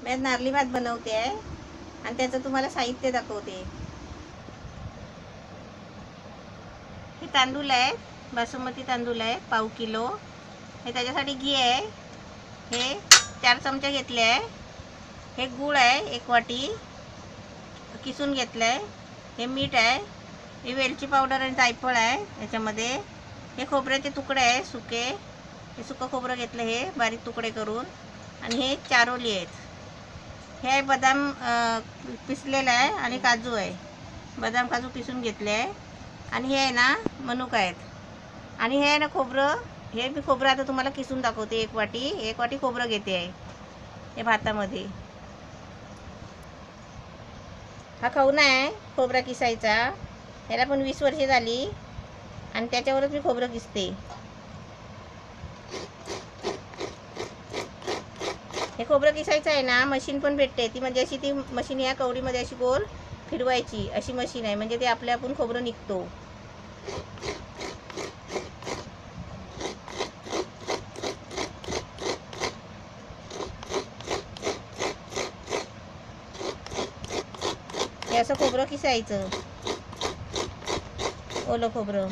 मी नारळी भात बनवते आहे आणि त्याचं तुम्हाला साहित्य दाखवते. हे तांदूळ आहेत, बासमती तांदूळ आहे पाव किलो. हे त्याच्यासाठी घी आहे, हे 4 चमचे घेतले आहे. हे गूळ आहे 1 वाटी किसून घेतलं आहे. हे मीठ आहे, हे वेलची पावडर आणि जायफळ आहे याच्यामध्ये. हे खोबऱ्याचे तुकडे आहे सुके, हे सुकं खोबरं घेतलं हे बारीक तुकडे करून. आणि हे चारोली आहेत. हे आहे बदाम पिसलेला आहे आणि काजू आहे, बदाम काजू पिसून घेतले आहे. आणि हे आहे ना मनुका आहेत. आणि हे आहे ना खोबरं, हे मी खोबरं आता तुम्हाला किसून दाखवते. 1 वाटी खोबरं घेते आहे हे भातामध्ये. हा खवना आहे खोबरा किसायचा, ह्याला पण 20 वर्षे झाली आणि त्याच्यावरच मी खोबरं किसते. हे खोबरं किसायचं आहे ना मशीन पण भेटते ती, म्हणजे अशी ती मशीन या कवडीमध्ये अशी गोल फिरवायची अशी मशीन आहे, म्हणजे ते आपल्या आपण खोबरं निघतो. हे असं खोबरं किसायचं, ओलं खोबरं.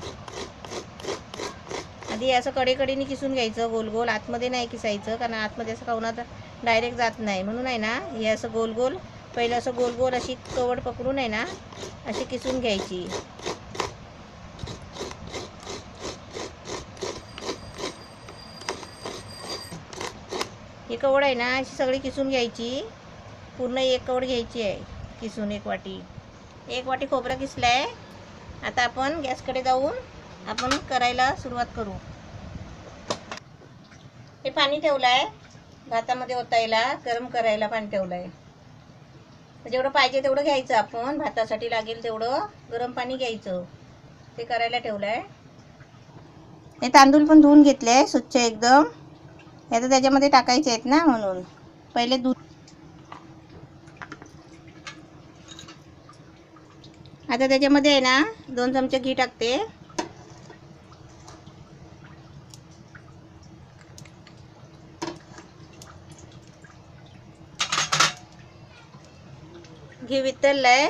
आधी असं कडेकडेने किसून घ्यायचं गोल गोल, आतमध्ये नाही किसायचं, कारण आतमध्ये असं खाऊन आता डायरेक्ट जात नाही, म्हणून आहे ना हे असं गोल गोल पहिलं असं गोल गोल अशी कवड पकडून आहे ना अशी किसून घ्यायची. ही कवड आहे ना अशी सगळी किसून घ्यायची, पूर्ण 1 कवड घ्यायची आहे किसून. 1 वाटी खोबरं किसलं आहे. आता आपण गॅसकडे जाऊन आपण करायला सुरुवात करू. हे पाणी ठेवलं आहे भातामध्ये ओतायला, गरम करायला पाणी ठेवलं आहे. जेवढं पाहिजे तेवढं घ्यायचं आपण, भातासाठी लागेल तेवढं गरम पाणी घ्यायचं. ते करायला ठेवलं आहे. हे तांदूळ पण धुवून घेतले स्वच्छ एकदम. हे तर त्याच्यामध्ये टाकायचे आहेत ना, म्हणून पहिले दूध. आता त्याच्यामध्ये आहे ना 2 चमचे घी टाकते. घी वितळलं आहे,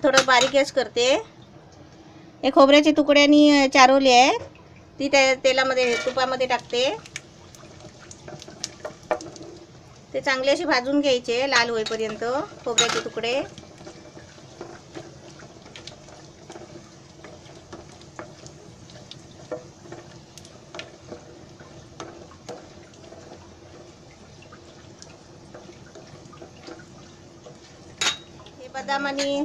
थोडं बारीक गॅस करते. हे खोबऱ्याचे तुकडे आणि चारोली आहे ती त्या तेलामध्ये तुपामध्ये टाकते. ते चांगले असे भाजून घ्यायचे लाल होईपर्यंत खोबऱ्याचे तुकडे. हे बदाम आणि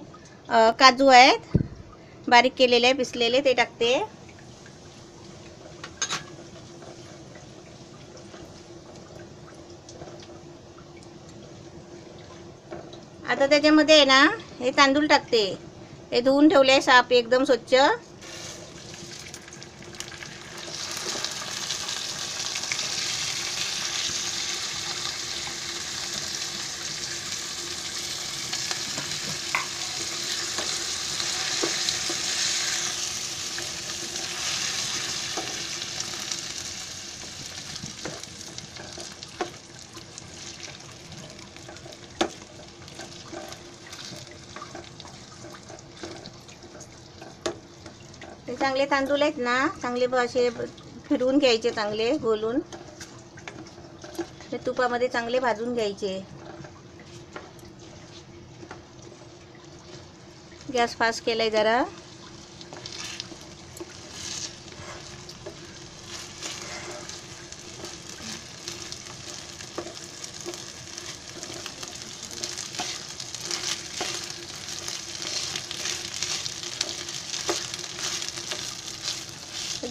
काजू आहेत बारीक केलेले पिसलेले, ते टाकते. आता त्याच्यामध्ये आहे ना हे तांदूळ टाकते. हे धुवून ठेवले साफ एकदम स्वच्छ. ते चांगले तांदूळ आहेत ना चांगले असे फिरवून घ्यायचे, चांगले गोलून ते तुपामध्ये चांगले भाजून घ्यायचे. गॅस फास्ट केलाय जरा.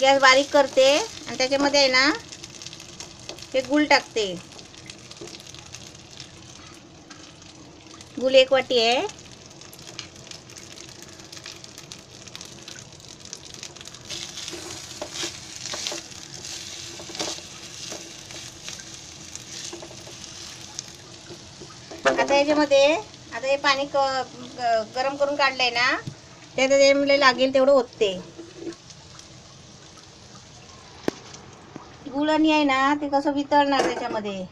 गॅस बारीक करते आणि त्याच्यामध्ये आहे ना हे गूळ टाकते. गूळ 1 वाटी आहे. आता याच्यामध्ये आता हे पाणी गरम करून काढलंय ना त्याच्यामध्ये लागेल तेवढं ओतते. गुळ आणि आहे ना ते कसं वितळणार त्याच्यामध्ये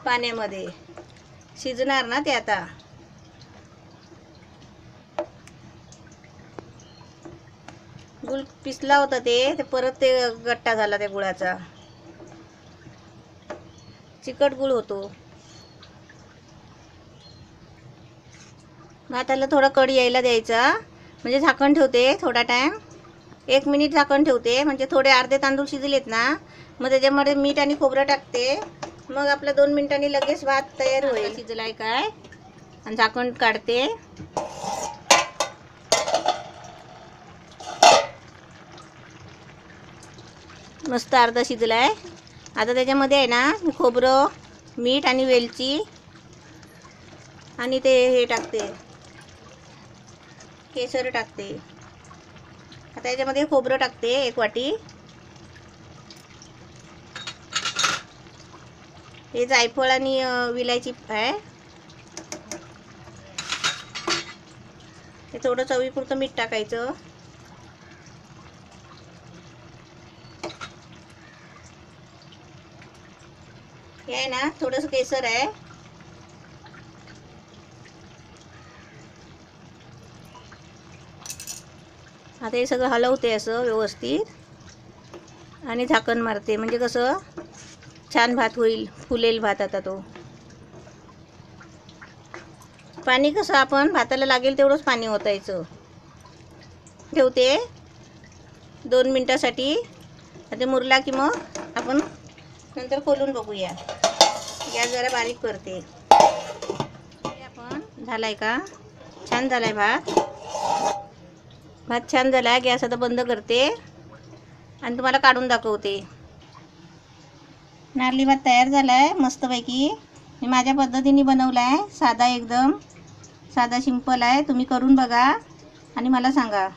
पाण्यामध्ये, शिजणार ना ते आता. गुळ पिसला होता ते परत ते गट्टा झाला त्या गुळाचा. चिकट गुळ होतो. भाताला थोडा कढी यायला द्यायचा. म्हणजे झाकण ठेवते थोडा टाइम, 1 मिनिट झाकण ठेवते. म्हणजे थोडे अर्धे तांदूळ शिजलेत ना, मग त्याच्यामध्ये मीठ आणि खोबरं टाकते. मग आपला 2 मिनिटांनी लगेच भात तयार होईल. शिजलाय काय, आणि झाकण काढते. मस्त अर्धा शिजलाय. आता त्याच्यामध्ये आहे ना खोबरं, मीठ आणि वेलची आणि ते हे टाकते, केसर टाकते. आता याच्यामध्ये खोबरं टाकते 1 वाटी. हे जायफळ आणि विलायची आहे. हे थोडं चवीपुरतं मीठ टाकायचं. हे आहे ना थोडंसं केसर आहे. आता हे सगळं हलवते असं व्यवस्थित आणि झाकण मारते. म्हणजे कसं छान भात होईल, फुलेल भात. आता तो पाणी कसं आपण भाताला लागेल तेवढंच पाणी ओतायचं. ठेवते 2 मिनिटासाठी. आता मुरला की मग आपण नंतर खोलून बघूया. गॅस जरा बारीक करते. आपण झालाय का, छान झालाय भात. भात छान झाला. गॅस आता बंद करते आणि तुम्हाला काढून दाखवते. नारळी भात तयार झालाय मस्तपैकी. मी माझ्या पद्धतीने बनवलाय. साधा, एकदम साधा सिंपल आहे. तुम्ही करून बघा आणि मला सांगा.